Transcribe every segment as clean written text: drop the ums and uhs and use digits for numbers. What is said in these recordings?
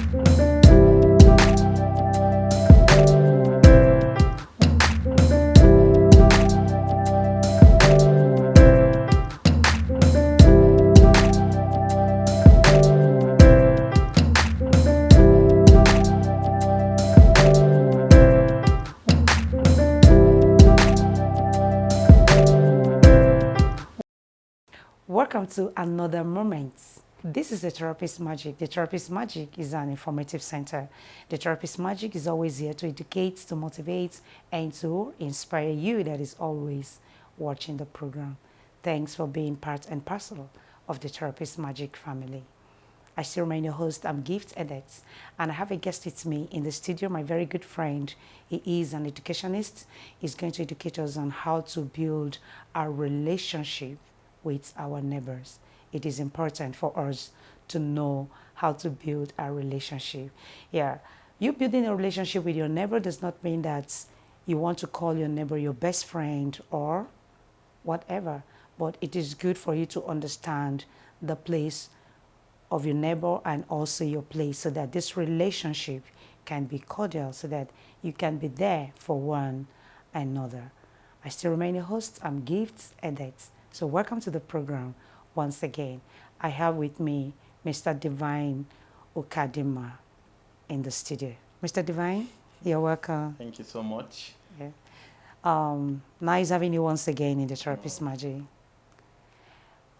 Welcome to another moment. This is the Therapist Magic. The Therapist Magic is an informative center. The Therapist Magic is always here to educate, to motivate, and to inspire you that is always watching the program. Thanks for being part and parcel of the Therapist Magic family. I still remain your host. I'm Gift Edits, and I have a guest with me in the studio, my very good friend. He is an educationist. He's going to educate us on how to build a relationship with our neighbors. It is important for us to know how to build a relationship. Yeah, you building a relationship with your neighbor does not mean that you want to call your neighbor your best friend or whatever, but it is good for you to understand the place of your neighbor and also your place so that this relationship can be cordial, so that you can be there for one another. I still remain your host. I'm Gifts Edits. So welcome to the program once again. I have with me Mr. Divine Ukadima in the studio. Mr. Divine, you're welcome. Thank you so much. Yeah. Nice having you once again in the Therapist Magic.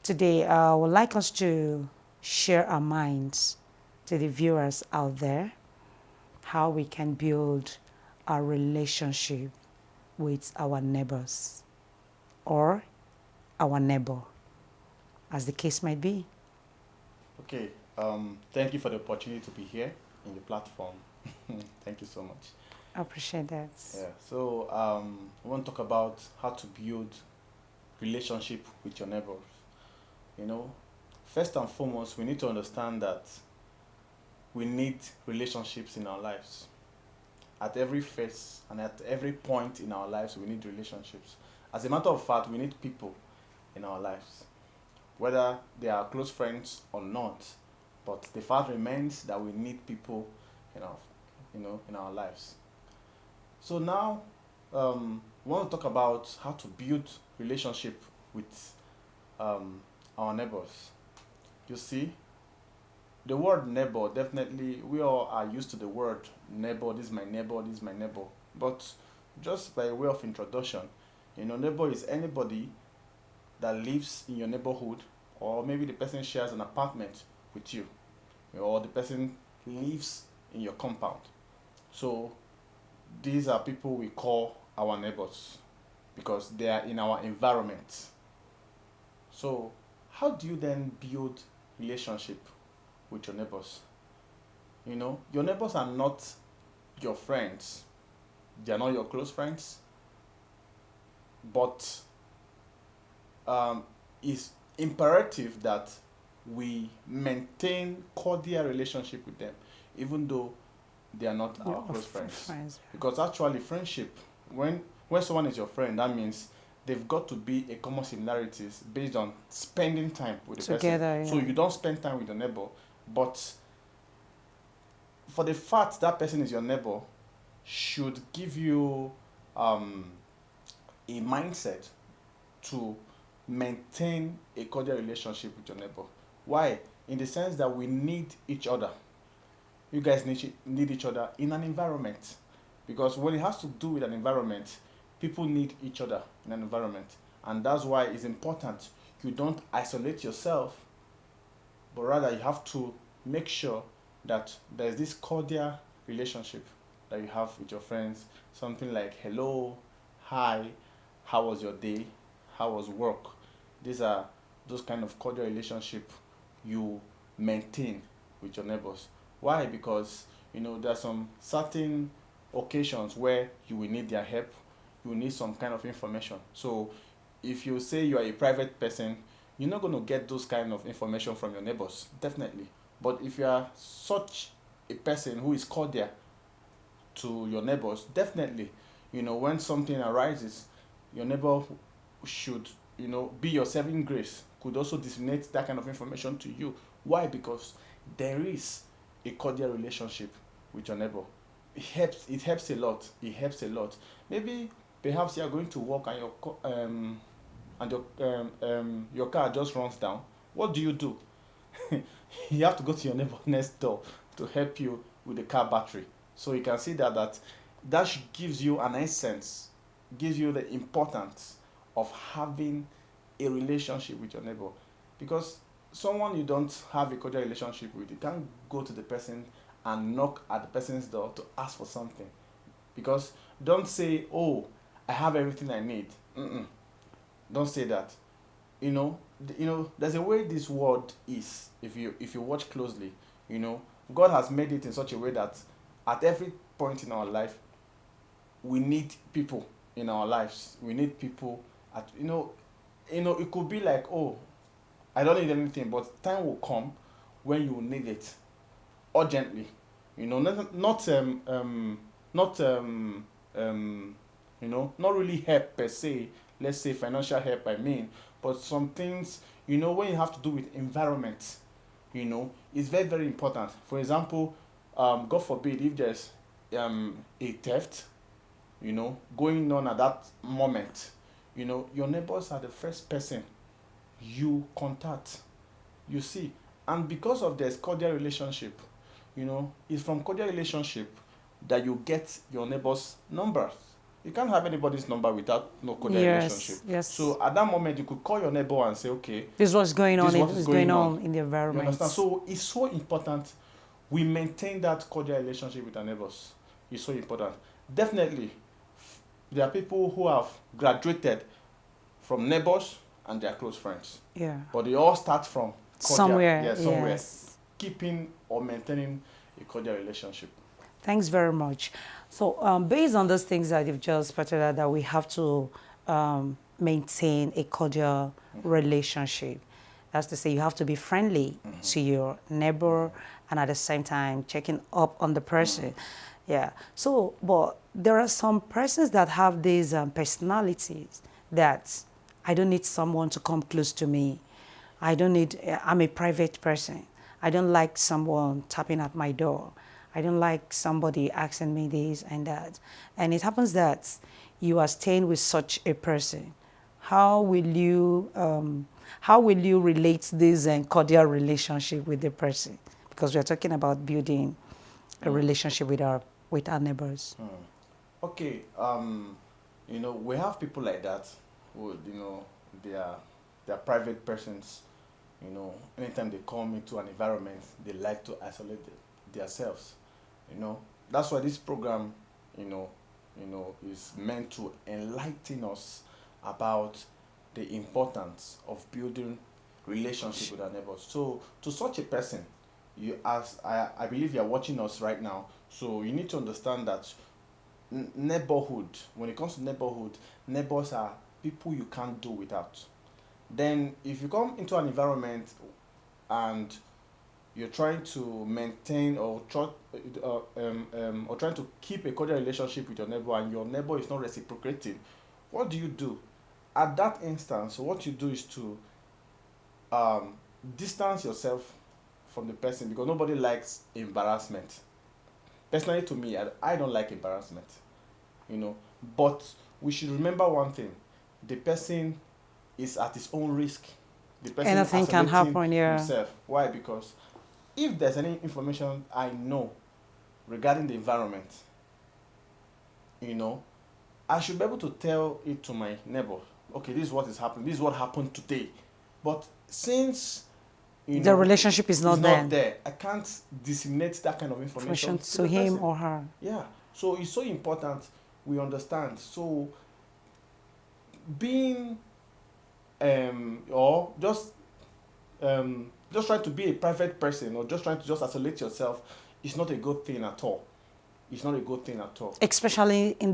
Today, I would like us to share our minds to the viewers out there how we can build a relationship with our neighbors or our neighbor, as the case might be. Okay, thank you for the opportunity to be here in the platform. Thank you so much. I appreciate that. Yeah, so I want to talk about how to build relationship with your neighbors. You know, first and foremost, we need to understand that we need relationships in our lives. At every phase and at every point in our lives, we need relationships. As a matter of fact, we need people in our lives, whether they are close friends or not. But the fact remains that we need people in in our lives. So now, we want to talk about how to build relationship with our neighbors. You see, the word neighbor, definitely we all are used to the word neighbor. This is my neighbor. This is my neighbor. But just by way of introduction, neighbor is anybody that lives in your neighborhood, or maybe the person shares an apartment with you, or the person lives in your compound. So these are people we call our neighbors because they are in our environment. So how do you then build relationship with your neighbors? Your neighbors are not your friends. They are not your close friends, but it's imperative that we maintain cordial relationship with them, even though they are not our close friends. Because actually, friendship, when someone is your friend, that means they've got to be a common similarities based on spending time with the Together, person. So yeah. you don't spend time with your neighbor, but for the fact that person is your neighbor should give you a mindset to maintain a cordial relationship with your neighbor. Why? In the sense that we need each other. You guys need each other in an environment. Because when it has to do with an environment, people need each other in an environment. And that's why it's important you don't isolate yourself, but rather you have to make sure that there's this cordial relationship that you have with your friends. Something like hello, hi, how was your day, how was work. These are those kind of cordial relationship you maintain with your neighbors. Why? Because there are some certain occasions where you will need their help, you will need some kind of information. So if you say you are a private person, you're not going to get those kind of information from your neighbors, definitely. But if you are such a person who is cordial to your neighbors, definitely, when something arises, your neighbor should, be your saving grace, could also disseminate that kind of information to you. Why? Because there is a cordial relationship with your neighbor. It helps a lot. It helps a lot. Maybe perhaps you are going to work and your car just runs down. What do? You have to go to your neighbor next door to help you with the car battery. So you can see that gives you an essence, gives you the importance of having a relationship with your neighbor. Because someone you don't have a cordial relationship with, you can't go to the person and knock at the person's door to ask for something. Because don't say, oh, I have everything I need. Mm-mm. Don't say that. There's a way this world is. If you watch closely, God has made it in such a way that at every point in our life, we need people in our lives. We need people it could be like, oh, I don't need anything, but time will come when you will need it urgently. Not really help per se. Let's say financial help, I mean, but some things, when you have to do with environment, it's very, very important. For example, God forbid if there's a theft, going on at that moment, your neighbors are the first person you contact. You see, and because of this cordial relationship, it's from cordial relationship that you get your neighbor's numbers. You can't have anybody's number without no cordial relationship. Yes. So at that moment, you could call your neighbor and say, okay, this is what's going on. This is going on in the you environment. understand? So it's so important we maintain that cordial relationship with our neighbors. It's so important. Definitely, there are people who have graduated from neighbors and their close friends. Yeah. But they all start from cordial, somewhere. Yeah, somewhere. Yes. Keeping or maintaining a cordial relationship. Thanks very much. So based on those things that you've just pointed out, that we have to maintain a cordial relationship. That's to say, you have to be friendly to your neighbor and at the same time checking up on the person. Yeah. So, but there are some persons that have these personalities that I don't need someone to come close to me. I'm a private person. I don't like someone tapping at my door. I don't like somebody asking me this and that. And it happens that you are staying with such a person. How will you relate this cordial relationship with the person? Because we are talking about building a relationship with our neighbors. Okay, we have people like that who, they are private persons. Anytime they come into an environment, they like to isolate themselves. That's why this program, is meant to enlighten us about the importance of building relationship with our neighbors. So, to such a person, I believe you are watching us right now. So you need to understand that neighborhood, when it comes to neighborhood, neighbors are people you can't do without. Then, if you come into an environment and you're trying to maintain or trying to keep a cordial relationship with your neighbor, and your neighbor is not reciprocating, what do you do? At that instance, what you do is to distance yourself from the person, because nobody likes embarrassment. Personally, to me, I don't like embarrassment, but we should remember one thing: the person is at his own risk. The person Anything can happen, yeah. himself. Why? Because if there's any information I know regarding the environment, I should be able to tell it to my neighbor. Okay, this is what is happening. This is what happened today. But since the relationship is not there, I can't disseminate that kind of information to him person. Or her. Yeah. So it's so important we understand. So being or just trying to be a private person, or just trying to isolate yourself, is not a good thing at all. It's not a good thing at all. Especially in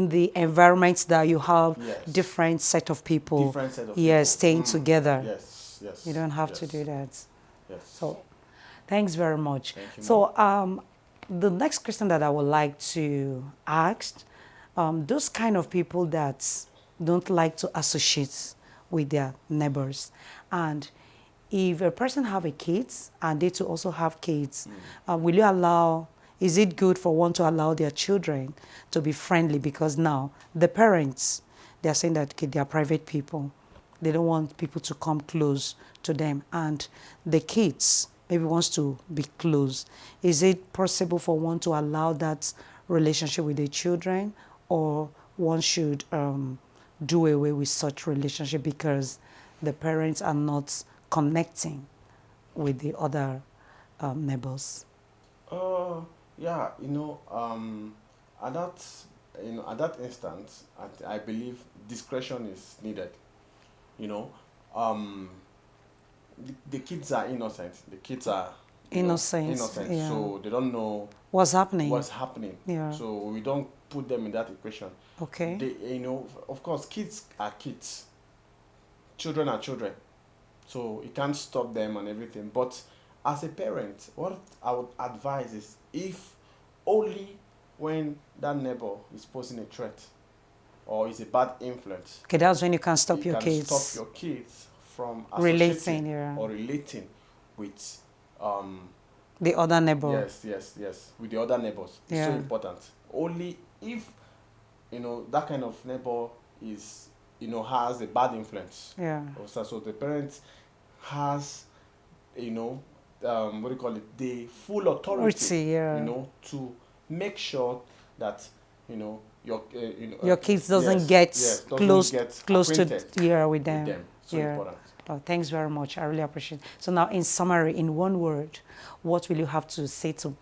the environments that you have different set of people. Staying together. Yes. You don't have to do that. Yes. So, thanks very much. Thank you, so, the next question that I would like to ask, those kind of people that don't like to associate with their neighbors, and if a person have a kids and they too also have kids, will you allow, is it good for one to allow their children to be friendly? Because now the parents, they are saying that okay, they are private people. They don't want people to come close to them. And the kids maybe wants to be close. Is it possible for one to allow that relationship with the children, or one should do away with such relationship because the parents are not connecting with the other neighbors? Uh, yeah, at that, at that instance, I believe discretion is needed. You know, um, the kids are innocent. The kids are, Innocence, innocent, yeah. so they don't know What's happening? what's happening. Yeah. So we don't put them in that equation. Okay. Of course, kids are kids. Children are children. So you can't stop them and everything. But as a parent, what I would advise is, if only when that neighbor is posing a threat or is a bad influence, Okay, that's when you can stop you your can kids. stop your kids from Relating, associating yeah. or relating with The other neighbor. yes, with the other neighbors. It's so Yeah. important. Only if that kind of neighbor is has a bad influence. Yeah. So the parent has what do you call it, the full authority, Yeah. to make sure that Your kids doesn't yes, get yes, doesn't close get close to acquainted with them. with them. So Yeah. important. Oh, thanks very much. I really appreciate it. So now, in summary, in one word, what will you have to say to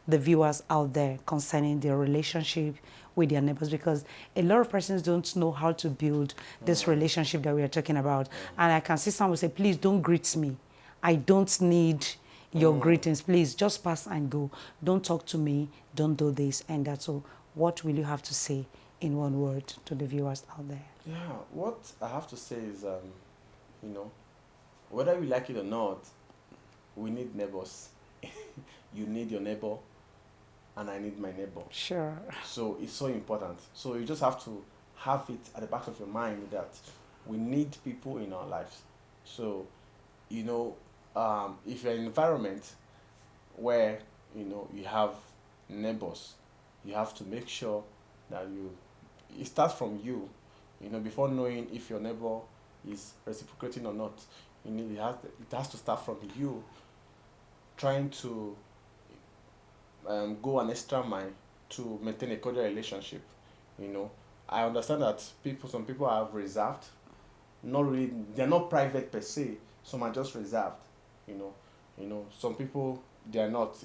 the viewers out there concerning their relationship with their neighbors? Because a lot of persons don't know how to build this relationship that we are talking about. And I can see someone say, please don't greet me. I don't need your greetings. Please just pass and go. Don't talk to me. Don't do this and that. So what will you have to say in one word to the viewers out there? Yeah, what I have to say is, whether we like it or not, we need neighbors. You need your neighbor, and I need my neighbor. Sure. So it's so important. So you just have to have it at the back of your mind that we need people in our lives. So, if you're in an environment where you have neighbors, you have to make sure that it starts from you. Before knowing if your neighbor is reciprocating or not, it has to start from you trying to go an extra mile to maintain a cordial relationship. I understand that some people are reserved, not really, they're not private per se. Some are just reserved. Some people, they are not.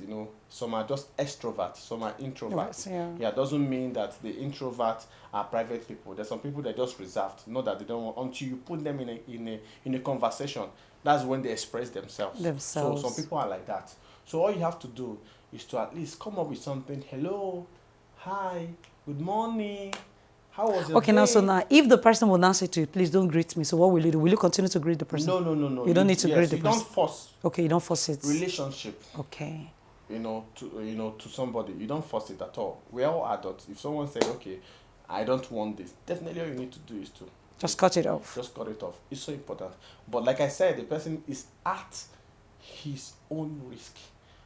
Some are just extroverts, some are introverts. Yeah. Doesn't mean that the introverts are private people. There's some people that are just reserved, not that they don't want, until you put them in a conversation. That's when they express themselves. So some people are like that. So all you have to do is to at least come up with something. Hello, hi, good morning. How was your day? Now, so now, if the person will not say to you, please don't greet me, so what will you do? Will you continue to greet the person? No. You don't need to greet the person. You don't force. Okay, you don't force it. Relationship. Okay. To somebody, you don't force it at all. We're all adults. If someone says, okay, I don't want this, definitely all you need to do is to just cut it off. Just cut it off. It's so important. But like I said, the person is at his own risk,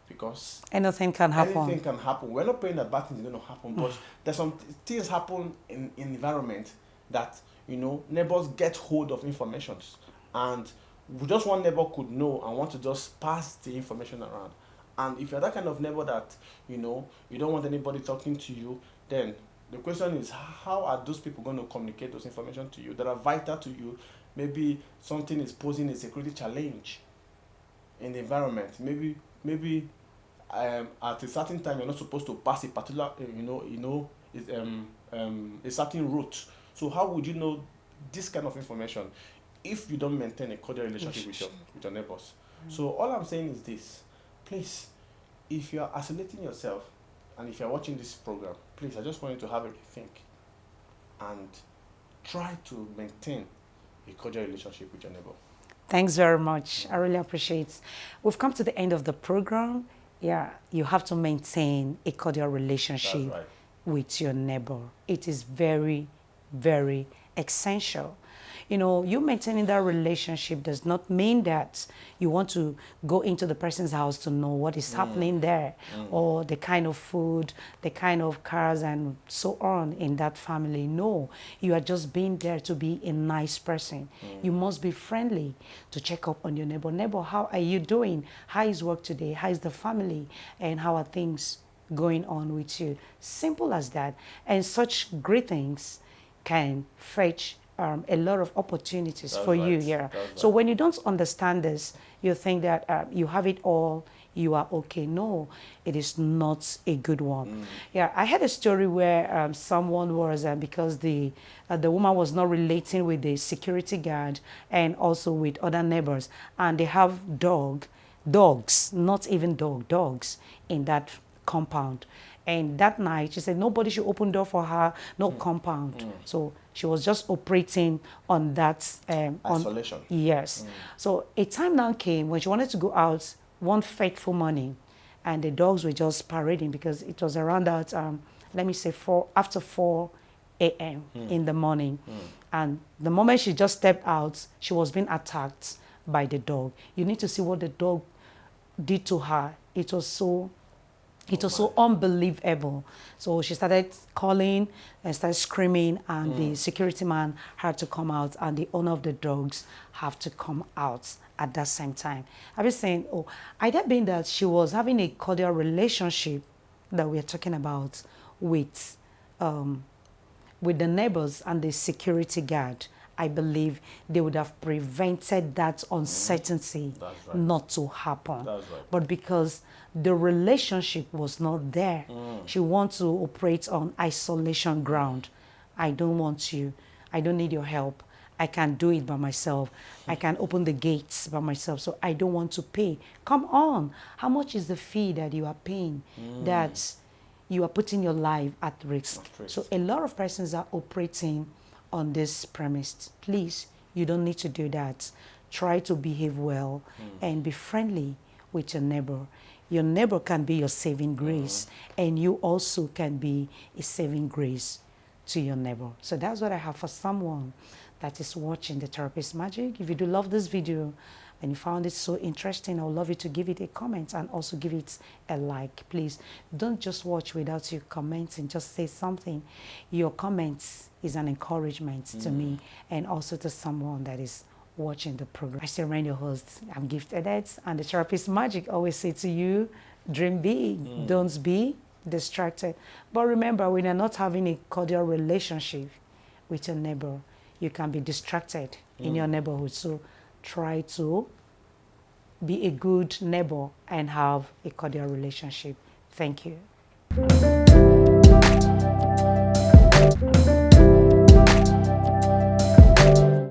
because anything can happen. Anything can happen. We're not praying that bad things are going to happen, but there's some things happen in environment that neighbors get hold of information, and just one neighbor could know and want to just pass the information around. And if you're that kind of neighbor that you don't want anybody talking to you, then the question is, how are those people going to communicate those information to you that are vital to you? Maybe something is posing a security challenge in the environment. Maybe at a certain time you're not supposed to pass a particular a certain route. So how would you know this kind of information if you don't maintain a cordial relationship with your neighbors? So all I'm saying is this: please, if you're isolating yourself and if you're watching this program, please, I just want you to have a think and try to maintain a cordial relationship with your neighbor. Thanks very much. I really appreciate it. We've come to the end of the program. Yeah, you have to maintain a cordial relationship with your neighbor. It is very, very essential. You know, you maintaining that relationship does not mean that you want to go into the person's house to know what is happening there, or the kind of food, the kind of cars, and so on in that family. No, you are just being there to be a nice person. You must be friendly to check up on your neighbor. Neighbor, how are you doing? How is work today? How is the family? And how are things going on with you? Simple as that. And such great things can fetch a lot of opportunities That's for you. right. Yeah. That's So right. when you don't understand this, you think that you have it all, you are okay. No, it is not a good one. Yeah, I had a story where someone was because the woman was not relating with the security guard and also with other neighbors, and they have dogs, not even dogs in that compound. And that night, she said nobody should open door for her, no compound. So she was just operating on that. Isolation. Yes. So a time now came when she wanted to go out one fateful morning, and the dogs were just parading because it was around that, let me say, after 4 a.m. in the morning. And the moment she just stepped out, she was being attacked by the dog. You need to see what the dog did to her. It was so unbelievable. So she started calling and started screaming, and the security man had to come out, and the owner of the dogs have to come out at that same time. I was saying, oh, either being that she was having a cordial relationship that we're talking about with the neighbors and the security guard, I believe they would have prevented that uncertainty That's right. not to happen. That's right. But because the relationship was not there, she wants to operate on isolation ground. I don't want you. I don't need your help. I can do it by myself. I can open the gates by myself, so I don't want to pay. Come on. How much is the fee that you are paying that you are putting your life at risk? So a lot of persons are operating on this premise. Please, you don't need to do that. Try to behave well and be friendly with your neighbor. Your neighbor can be your saving grace, and you also can be a saving grace to your neighbor. So that's what I have for someone that is watching The Therapist Magic. If you do love this video and you found it so interesting, I would love you to give it a comment and also give it a like. Please don't just watch without you commenting. Just say something. Your comments is an encouragement to me and also to someone that is watching the program. I still remain your host. I'm Gifted Eds, and The Therapist Magic always say to you, dream big, don't be distracted. But remember, when you're not having a cordial relationship with your neighbor, you can be distracted in your neighborhood. So try to be a good neighbor and have a cordial relationship. Thank you.